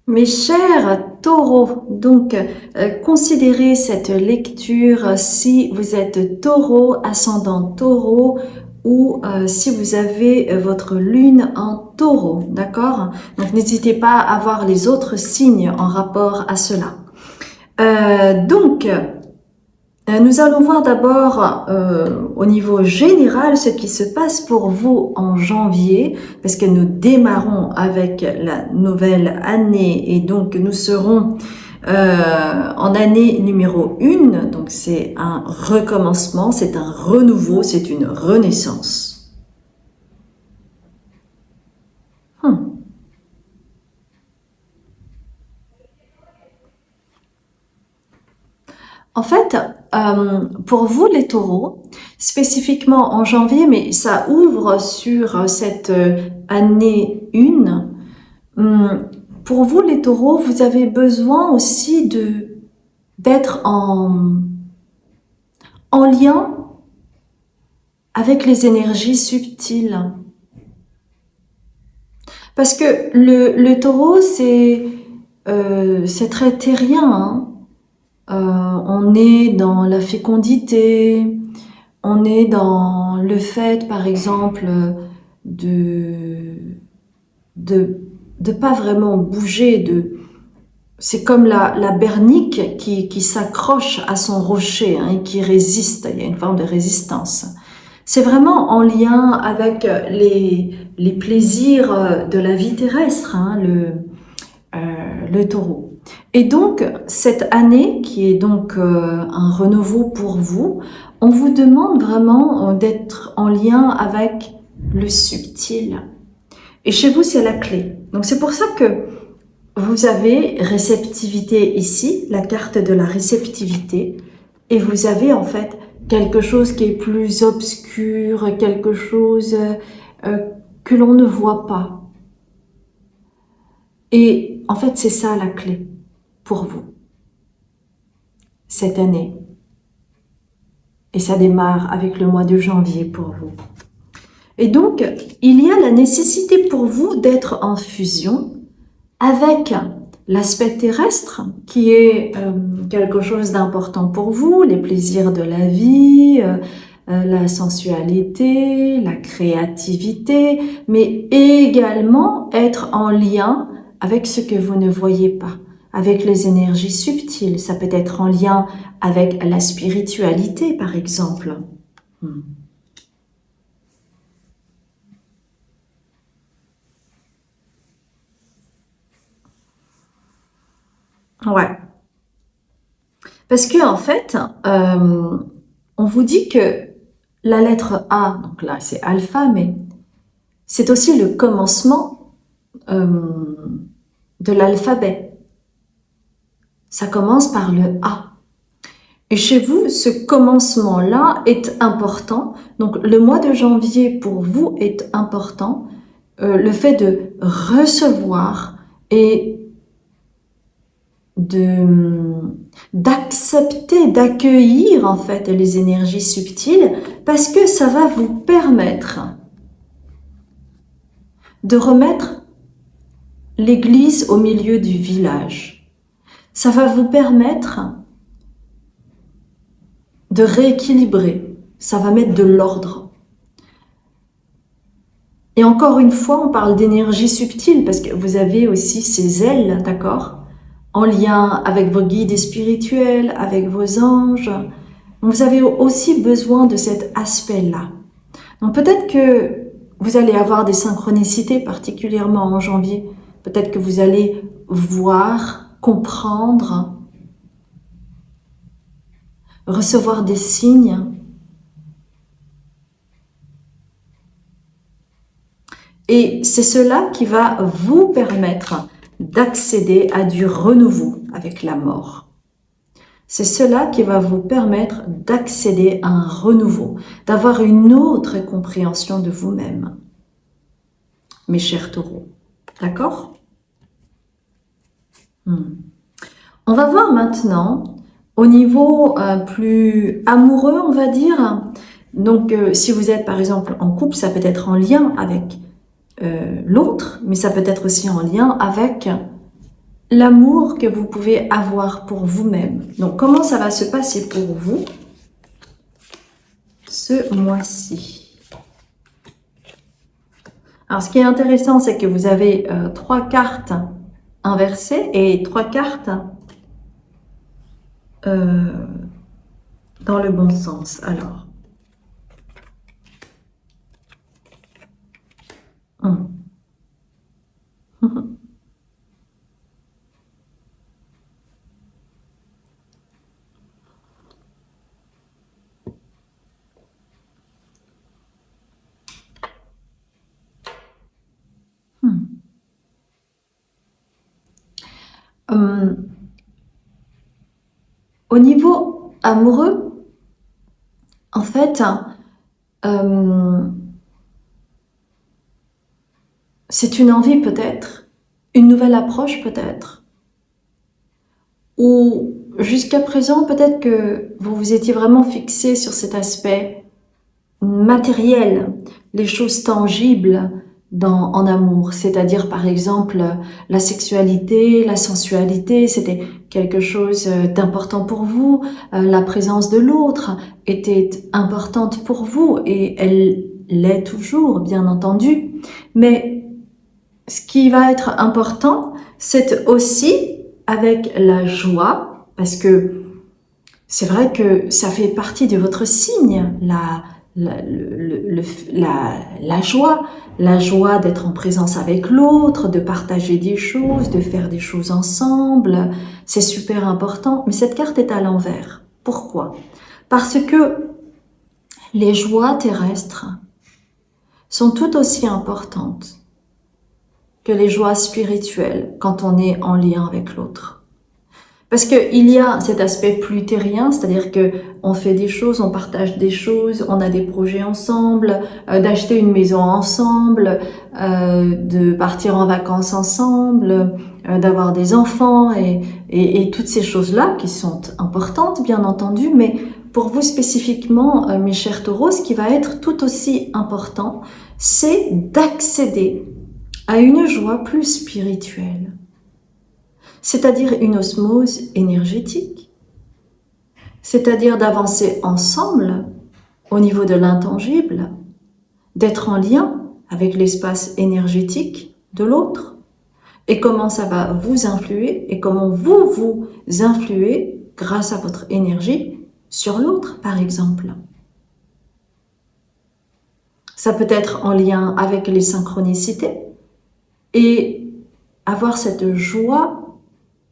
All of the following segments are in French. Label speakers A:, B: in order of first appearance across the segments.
A: Mes chers taureaux, donc considérez cette lecture si vous êtes taureau, ascendant taureau ou si vous avez votre lune en taureau, d'accord? Donc n'hésitez pas à voir les autres signes en rapport à cela. Nous allons voir d'abord au niveau général ce qui se passe pour vous en janvier, parce que nous démarrons avec la nouvelle année et donc nous serons en année numéro 1, donc c'est un recommencement, c'est un renouveau, c'est une renaissance. En fait, pour vous les taureaux, spécifiquement en janvier, mais ça ouvre sur cette année 1, pour vous les taureaux, vous avez besoin aussi d'être en lien avec les énergies subtiles. Parce que le taureau, c'est très terrien, hein. On est dans la fécondité, on est dans le fait, par exemple, de pas vraiment bouger. C'est comme la bernique qui s'accroche à son rocher, hein, et qui résiste. Il y a une forme de résistance. C'est vraiment en lien avec les plaisirs de la vie terrestre, hein, le taureau. Et donc, cette année, qui est donc un renouveau pour vous, on vous demande vraiment d'être en lien avec le subtil. Et chez vous, c'est la clé. Donc, c'est pour ça que vous avez réceptivité ici, la carte de la réceptivité, et vous avez en fait quelque chose qui est plus obscur, quelque chose que l'on ne voit pas. Et en fait, c'est ça la clé pour vous, cette année. Et ça démarre avec le mois de janvier pour vous. Et donc, il y a la nécessité pour vous d'être en fusion avec l'aspect terrestre, qui est quelque chose d'important pour vous, les plaisirs de la vie, la sensualité, la créativité, mais également être en lien avec ce que vous ne voyez pas, avec les énergies subtiles. Ça peut être en lien avec la spiritualité, par exemple. Ouais. Parce que en fait, on vous dit que la lettre A, donc là c'est alpha, mais c'est aussi le commencement de l'alphabet. Ça commence par le A. Et chez vous, ce commencement-là est important. Donc, le mois de janvier, pour vous, est important. Le fait de recevoir et d'accepter, d'accueillir, en fait, les énergies subtiles, parce que ça va vous permettre de remettre l'église au milieu du village. Ça va vous permettre de rééquilibrer, ça va mettre de l'ordre. Et encore une fois, on parle d'énergie subtile parce que vous avez aussi ces ailes, d'accord, en lien avec vos guides spirituels, avec vos anges. Vous avez aussi besoin de cet aspect-là. Donc peut-être que vous allez avoir des synchronicités, particulièrement en janvier. Peut-être que vous allez voir, comprendre, recevoir des signes. Et c'est cela qui va vous permettre d'accéder à du renouveau avec la mort. C'est cela qui va vous permettre d'accéder à un renouveau, d'avoir une autre compréhension de vous-même, mes chers taureaux. D'accord? On va voir maintenant au niveau plus amoureux, on va dire. Donc, si vous êtes par exemple en couple, ça peut être en lien avec l'autre, mais ça peut être aussi en lien avec l'amour que vous pouvez avoir pour vous-même. Donc, comment ça va se passer pour vous ce mois-ci? Alors, ce qui est intéressant, c'est que vous avez 3 cartes inversées et 3 cartes dans le bon sens. Alors, au niveau amoureux, en fait, c'est une envie peut-être, une nouvelle approche peut-être, ou jusqu'à présent peut-être que vous vous étiez vraiment fixé sur cet aspect matériel, les choses tangibles en amour, c'est-à-dire par exemple la sexualité, la sensualité, c'était quelque chose d'important pour vous, la présence de l'autre était importante pour vous et elle l'est toujours, bien entendu, mais ce qui va être important, c'est aussi avec la joie, parce que c'est vrai que ça fait partie de votre signe, la joie d'être en présence avec l'autre, de partager des choses, de faire des choses ensemble, c'est super important. Mais cette carte est à l'envers. Pourquoi? Parce que les joies terrestres sont tout aussi importantes que les joies spirituelles quand on est en lien avec l'autre. Parce qu'il y a cet aspect plus terrien, c'est-à-dire que on fait des choses, on partage des choses, on a des projets ensemble, d'acheter une maison ensemble, de partir en vacances ensemble, d'avoir des enfants et toutes ces choses-là qui sont importantes, bien entendu, mais pour vous spécifiquement, mes chers taureaux, ce qui va être tout aussi important, c'est d'accéder à une joie plus spirituelle. C'est-à-dire une osmose énergétique, c'est-à-dire d'avancer ensemble au niveau de l'intangible, d'être en lien avec l'espace énergétique de l'autre, et comment ça va vous influer, et comment vous influez grâce à votre énergie sur l'autre, par exemple. Ça peut être en lien avec les synchronicités, et avoir cette joie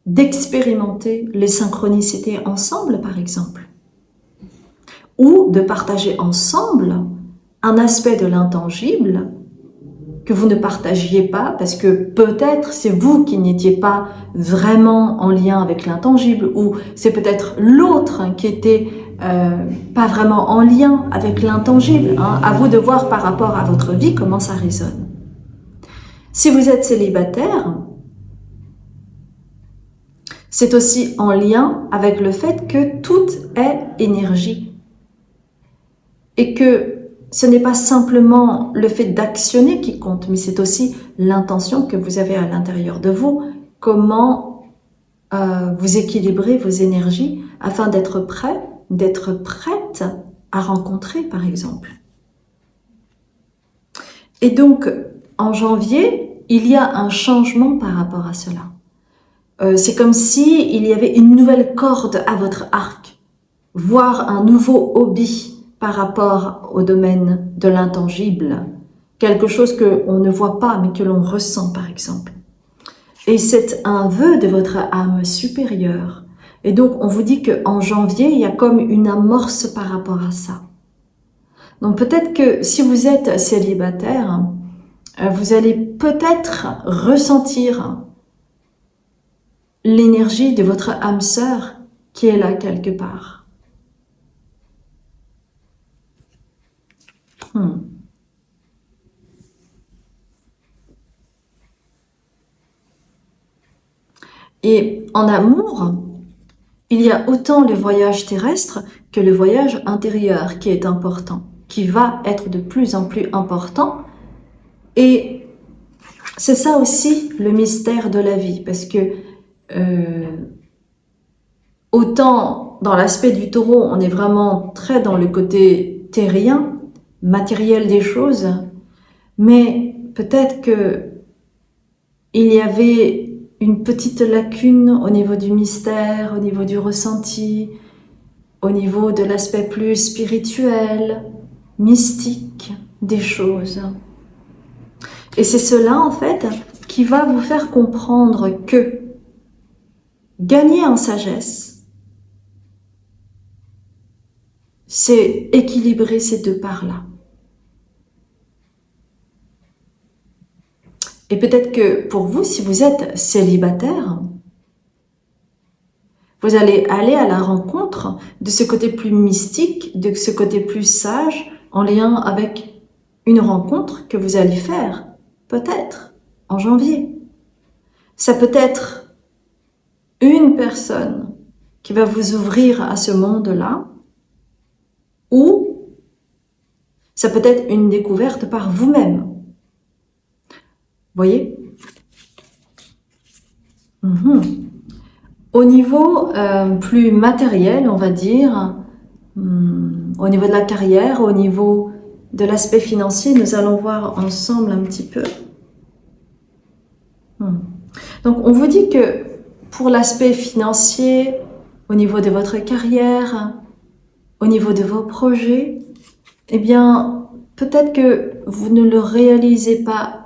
A: d'expérimenter les synchronicités ensemble, par exemple, ou de partager ensemble un aspect de l'intangible que vous ne partagiez pas parce que peut-être c'est vous qui n'étiez pas vraiment en lien avec l'intangible, ou c'est peut-être l'autre qui était pas vraiment en lien avec l'intangible. À vous de voir par rapport à votre vie comment ça résonne. Si vous êtes célibataire, c'est aussi en lien avec le fait que tout est énergie. Et que ce n'est pas simplement le fait d'actionner qui compte, mais c'est aussi l'intention que vous avez à l'intérieur de vous. Comment vous équilibrez vos énergies afin d'être prêt, d'être prête à rencontrer, par exemple. Et donc, en janvier, il y a un changement par rapport à cela. C'est comme si il y avait une nouvelle corde à votre arc, voire un nouveau hobby par rapport au domaine de l'intangible, quelque chose qu'on ne voit pas mais que l'on ressent par exemple. Et c'est un vœu de votre âme supérieure. Et donc on vous dit qu'en janvier, il y a comme une amorce par rapport à ça. Donc peut-être que si vous êtes célibataire, vous allez peut-être ressentir l'énergie de votre âme sœur qui est là quelque part. Et en amour, il y a autant le voyage terrestre que le voyage intérieur qui est important, qui va être de plus en plus important. Et c'est ça aussi le mystère de la vie, parce que autant dans l'aspect du taureau, on est vraiment très dans le côté terrien, matériel des choses, mais peut-être que il y avait une petite lacune au niveau du mystère, au niveau du ressenti, au niveau de l'aspect plus spirituel, mystique des choses. Et c'est cela, en fait, qui va vous faire comprendre que gagner en sagesse, c'est équilibrer ces deux parts-là. Et peut-être que pour vous, si vous êtes célibataire, vous allez aller à la rencontre de ce côté plus mystique, de ce côté plus sage, en lien avec une rencontre que vous allez faire, peut-être, en janvier. Ça peut être une personne qui va vous ouvrir à ce monde-là, ou ça peut être une découverte par vous-même. Voyez? Au niveau plus matériel, on va dire, au niveau de la carrière, au niveau de l'aspect financier, nous allons voir ensemble un petit peu. Donc, on vous dit que pour l'aspect financier, au niveau de votre carrière, au niveau de vos projets, eh bien, peut-être que vous ne le réalisez pas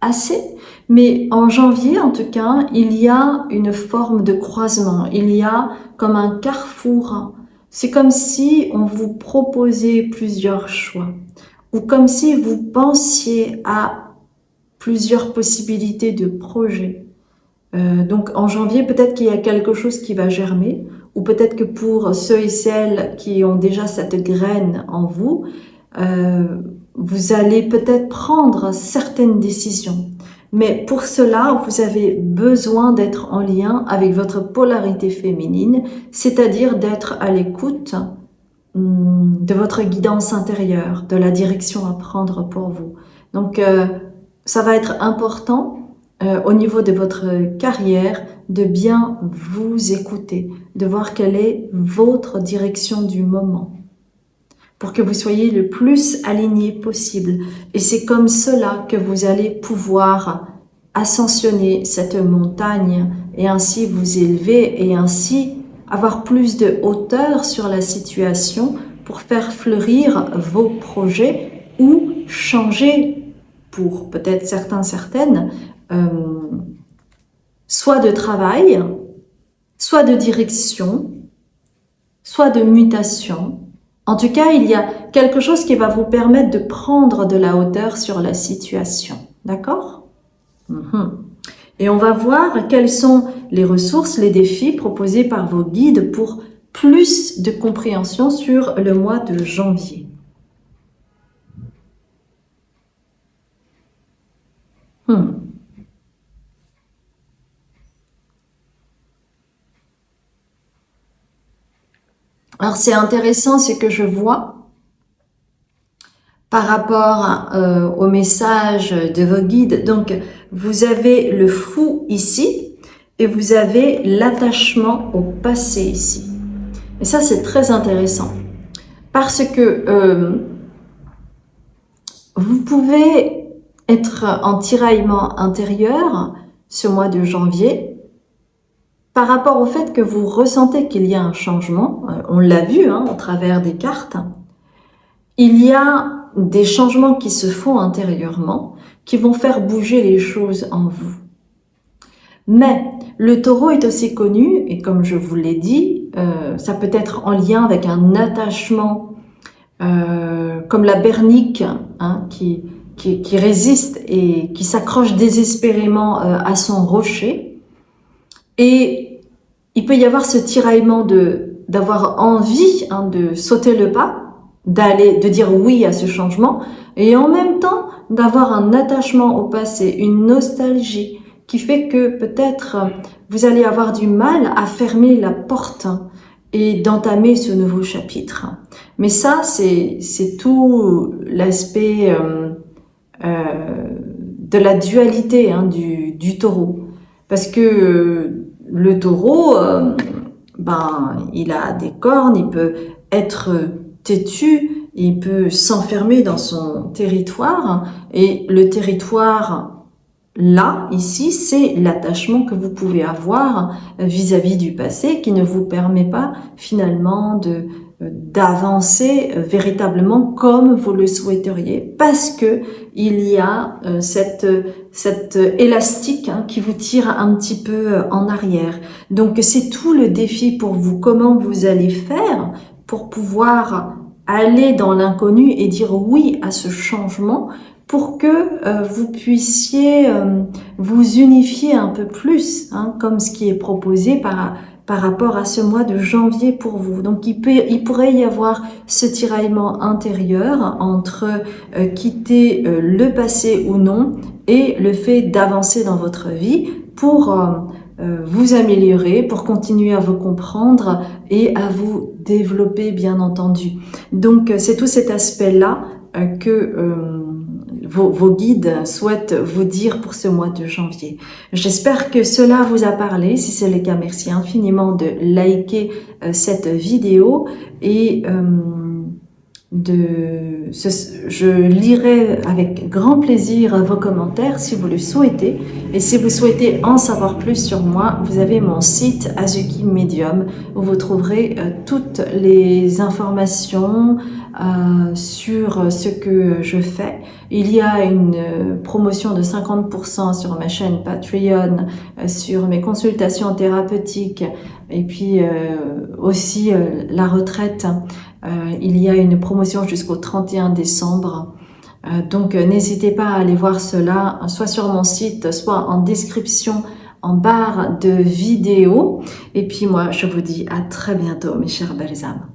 A: assez, mais en janvier, en tout cas, il y a une forme de croisement, il y a comme un carrefour. C'est comme si on vous proposait plusieurs choix, ou comme si vous pensiez à plusieurs possibilités de projets. Donc en janvier, peut-être qu'il y a quelque chose qui va germer, ou peut-être que pour ceux et celles qui ont déjà cette graine en vous, vous allez peut-être prendre certaines décisions. Mais pour cela, vous avez besoin d'être en lien avec votre polarité féminine, c'est-à-dire d'être à l'écoute de votre guidance intérieure, de la direction à prendre pour vous. Donc, ça va être important au niveau de votre carrière de bien vous écouter, de voir quelle est votre direction du moment, pour que vous soyez le plus aligné possible. Et c'est comme cela que vous allez pouvoir ascensionner cette montagne et ainsi vous élever et ainsi avoir plus de hauteur sur la situation pour faire fleurir vos projets ou changer pour peut-être certaines, soit de travail, soit de direction, soit de mutation. En tout cas, il y a quelque chose qui va vous permettre de prendre de la hauteur sur la situation. D'accord ? Et on va voir quelles sont les ressources, les défis proposés par vos guides pour plus de compréhension sur le mois de janvier. Alors c'est intéressant ce que je vois par rapport au message de vos guides. Donc vous avez le fou ici et vous avez l'attachement au passé ici. Et ça c'est très intéressant parce que vous pouvez être en tiraillement intérieur ce mois de janvier par rapport au fait que vous ressentez qu'il y a un changement. On l'a vu au travers des cartes. Il y a des changements qui se font intérieurement, qui vont faire bouger les choses en vous. Mais le taureau est aussi connu, et comme je vous l'ai dit, ça peut être en lien avec un attachement comme la bernique qui résiste et qui s'accroche désespérément à son rocher. Et il peut y avoir ce tiraillement d'avoir envie de sauter le pas, de dire oui à ce changement, et en même temps d'avoir un attachement au passé, une nostalgie qui fait que peut-être vous allez avoir du mal à fermer la porte et d'entamer ce nouveau chapitre. Mais ça, c'est tout l'aspect de la dualité du taureau. Parce que le taureau, il a des cornes, il peut être têtu, il peut s'enfermer dans son territoire, et le territoire, là, ici, c'est l'attachement que vous pouvez avoir vis-à-vis du passé qui ne vous permet pas finalement d'avancer véritablement comme vous le souhaiteriez, parce que il y a cette élastique qui vous tire un petit peu en arrière. Donc c'est tout le défi pour vous, comment vous allez faire pour pouvoir aller dans l'inconnu et dire oui à ce changement, pour que vous puissiez vous unifier un peu plus, comme ce qui est proposé par rapport à ce mois de janvier pour vous. Donc il pourrait y avoir ce tiraillement intérieur entre quitter le passé ou non, et le fait d'avancer dans votre vie pour vous améliorer, pour continuer à vous comprendre et à vous développer, bien entendu. Donc c'est tout cet aspect-là que vos guides souhaitent vous dire pour ce mois de janvier. J'espère que cela vous a parlé. Si c'est le cas, merci infiniment de liker cette vidéo, et je lirai avec grand plaisir vos commentaires si vous le souhaitez. Et si vous souhaitez en savoir plus sur moi, vous avez mon site Azuki Medium, où vous trouverez toutes les informations sur ce que je fais. Il y a une promotion de 50% sur ma chaîne Patreon, sur mes consultations thérapeutiques, et puis aussi la retraite. Il y a une promotion jusqu'au 31 décembre. Donc n'hésitez pas à aller voir cela, soit sur mon site, soit en description, en barre de vidéo. Et puis moi, je vous dis à très bientôt, mes chères belles âmes.